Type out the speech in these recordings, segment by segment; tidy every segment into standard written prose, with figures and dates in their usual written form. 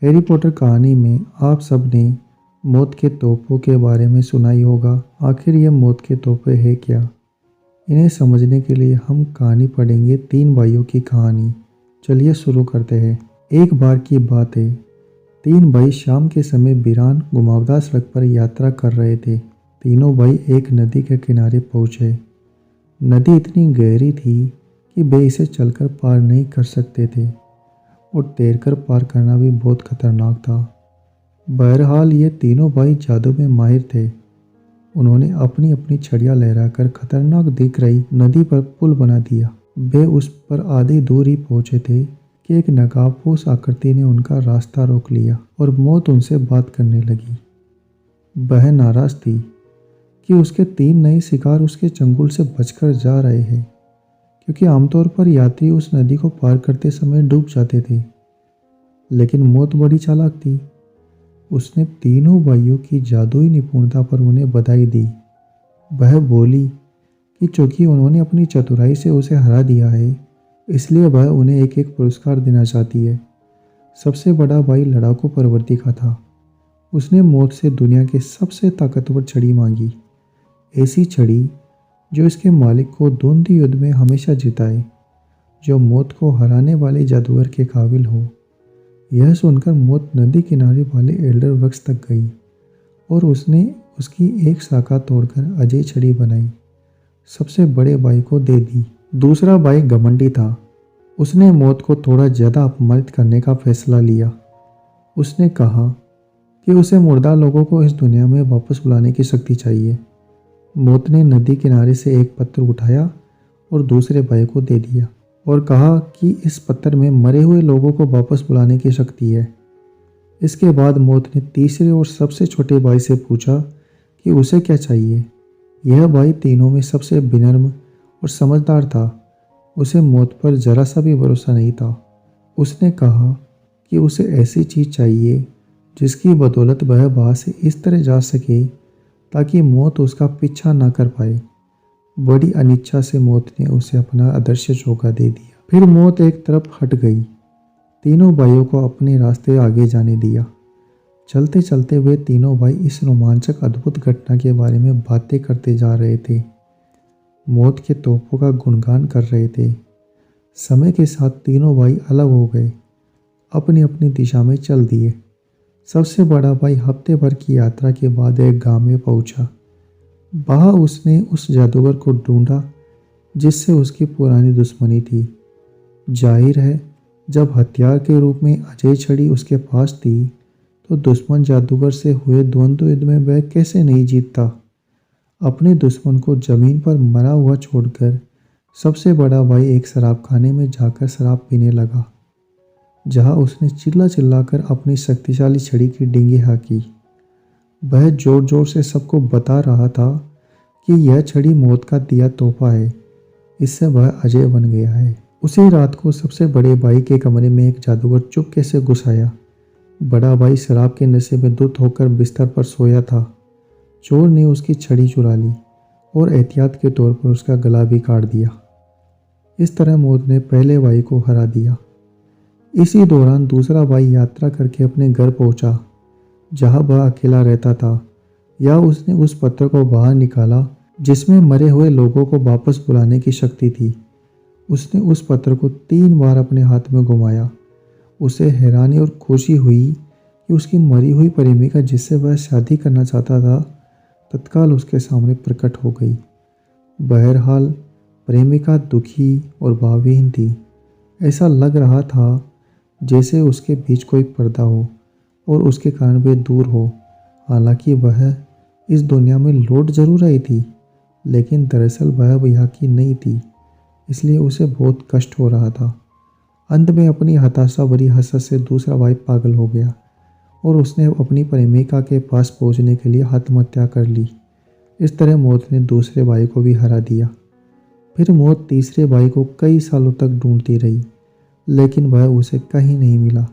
Harry Potter कहानी में आप सबने मौत के तोहफों के बारे में सुना ही होगा। आखिर ये मौत के तोहफे हैं क्या? इन्हें समझने के लिए हम कहानी पढ़ेंगे तीन भाइयों की कहानी। चलिए शुरू करते हैं। एक बार की बात है, तीन भाई शाम के समय वीरान घुमावदार सड़क पर यात्रा कर रहे थे। तीनों भाई एक नदी के किनारे पहुंचे। नदी इतनी गहरी थी कि वे इसे चलकर पार नहीं कर सकते थे और तैरकर पार करना भी बहुत खतरनाक था। बहरहाल ये तीनों भाई जादू में माहिर थे। उन्होंने अपनी अपनी छड़ियाँ लहराकर खतरनाक दिख रही नदी पर पुल बना दिया। वे उस पर आधी दूर ही पहुंचे थे कि एक नकाबपोश आकृति ने उनका रास्ता रोक लिया और मौत उनसे बात करने लगी। वह नाराज थी कि उसके तीन नए शिकार उसके चंगुल से बचकर जा रहे हैं, क्योंकि आमतौर पर यात्री उस नदी को पार करते समय डूब जाते थे। लेकिन मौत बड़ी चालाक थी। उसने तीनों भाइयों की जादुई निपुणता पर उन्हें बधाई दी। वह बोली कि चूंकि उन्होंने अपनी चतुराई से उसे हरा दिया है, इसलिए वह उन्हें एक एक पुरस्कार देना चाहती है। सबसे बड़ा भाई लड़ाकू प्रवृत्ति का था। उसने मौत से दुनिया की सबसे ताकतवर छड़ी मांगी, ऐसी छड़ी जो इसके मालिक को द्वंद्व युद्ध में हमेशा जिताए, जो मौत को हराने वाले जादूगर के काबिल हो। यह सुनकर मौत नदी किनारे वाले एल्डर वृक्ष तक गई और उसने उसकी एक शाखा तोड़कर अजय छड़ी बनाई। सबसे बड़े भाई को दे दी। दूसरा भाई घमंडी था। उसने मौत को थोड़ा ज़्यादा अपमानित करने का फैसला लिया। उसने कहा कि उसे मुर्दा लोगों को इस दुनिया में वापस बुलाने की शक्ति चाहिए। मौत ने नदी किनारे से एक पत्थर उठाया और दूसरे भाई को दे दिया और कहा कि इस पत्थर में मरे हुए लोगों को वापस बुलाने की शक्ति है। इसके बाद मौत ने तीसरे और सबसे छोटे भाई से पूछा कि उसे क्या चाहिए। यह भाई तीनों में सबसे विनम्र और समझदार था। उसे मौत पर जरा सा भी भरोसा नहीं था। उसने कहा कि उसे ऐसी चीज़ चाहिए जिसकी बदौलत वह वहाँ से इस तरह जा सके ताकि मौत उसका पीछा ना कर पाए। बड़ी अनिच्छा से मौत ने उसे अपना अदृश्य चोगा दे दिया। फिर मौत एक तरफ हट गई। तीनों भाइयों को अपने रास्ते आगे जाने दिया। चलते चलते वे तीनों भाई इस रोमांचक अद्भुत घटना के बारे में बातें करते जा रहे थे। मौत के तोपों का गुणगान कर रहे थे। समय के साथ तीनों भाई अलग हो गए, अपनी अपनी दिशा में चल दिए। सबसे बड़ा भाई हफ्ते भर की यात्रा के बाद एक गांव में पहुंचा। वहाँ उसने उस जादूगर को ढूंढा जिससे उसकी पुरानी दुश्मनी थी। जाहिर है, जब हथियार के रूप में अजय छड़ी उसके पास थी तो दुश्मन जादूगर से हुए द्वंद्व युद्ध में वह कैसे नहीं जीतता। अपने दुश्मन को जमीन पर मरा हुआ छोड़कर सबसे बड़ा भाई एक शराब खाने में जाकर शराब पीने लगा, जहाँ उसने चिल्ला चिल्लाकर अपनी शक्तिशाली छड़ी की डींगी हाँकी। वह जोर जोर से सबको बता रहा था कि यह छड़ी मौत का दिया तोहफा है, इससे वह अजय बन गया है। उसी रात को सबसे बड़े भाई के कमरे में एक जादूगर चुपके से घुस आया। बड़ा भाई शराब के नशे में धुत होकर बिस्तर पर सोया था। चोर ने उसकी छड़ी चुरा ली और एहतियात के तौर पर उसका गला भी काट दिया। इस तरह मौत ने पहले भाई को हरा दिया। इसी दौरान दूसरा भाई यात्रा करके अपने घर पहुंचा, जहां वह अकेला रहता था। या उसने उस पत्थर को बाहर निकाला जिसमें मरे हुए लोगों को वापस बुलाने की शक्ति थी। उसने उस पत्थर को 3 बार अपने हाथ में घुमाया। उसे हैरानी और खुशी हुई कि उसकी मरी हुई प्रेमिका जिससे वह शादी करना चाहता था तत्काल उसके सामने प्रकट हो गई। बहरहाल प्रेमिका दुखी और भावहीन थी। ऐसा लग रहा था जैसे उसके बीच कोई पर्दा हो और उसके कारण वे दूर हो। हालांकि वह इस दुनिया में लौट जरूर आई थी, लेकिन दरअसल वह यहाँ की नहीं थी, इसलिए उसे बहुत कष्ट हो रहा था। अंत में अपनी हताशा भरी हसरत से दूसरा भाई पागल हो गया और उसने अपनी प्रेमिका के पास पहुँचने के लिए आत्महत्या कर ली। इस तरह मौत ने दूसरे भाई को भी हरा दिया। फिर मौत तीसरे भाई को कई सालों तक ढूंढती रही, लेकिन वह उसे कहीं नहीं मिला।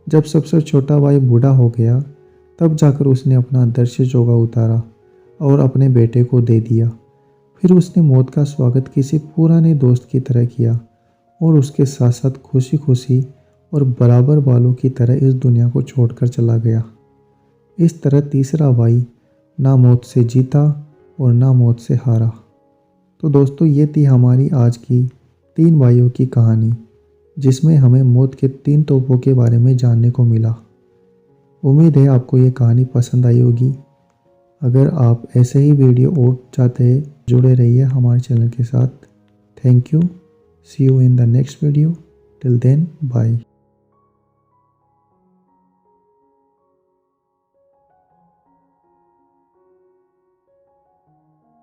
जब सबसे छोटा भाई बूढ़ा हो गया, तब जाकर उसने अपना अदृश्य चोगा उतारा और अपने बेटे को दे दिया। फिर उसने मौत का स्वागत किसी पुराने दोस्त की तरह किया और उसके साथ साथ खुशी खुशी और बराबर बालों की तरह इस दुनिया को छोड़कर चला गया। इस तरह तीसरा भाई ना मौत से जीता और ना मौत से हारा। तो दोस्तों ये थी हमारी आज की 3 भाइयों की कहानी, जिसमें हमें मौत के 3 तोपों के बारे में जानने को मिला। उम्मीद है आपको ये कहानी पसंद आई होगी। अगर आप ऐसे ही वीडियो और चाहते हैं, जुड़े रहिए हमारे चैनल के साथ। Thank you. See you in the next video. Till then bye.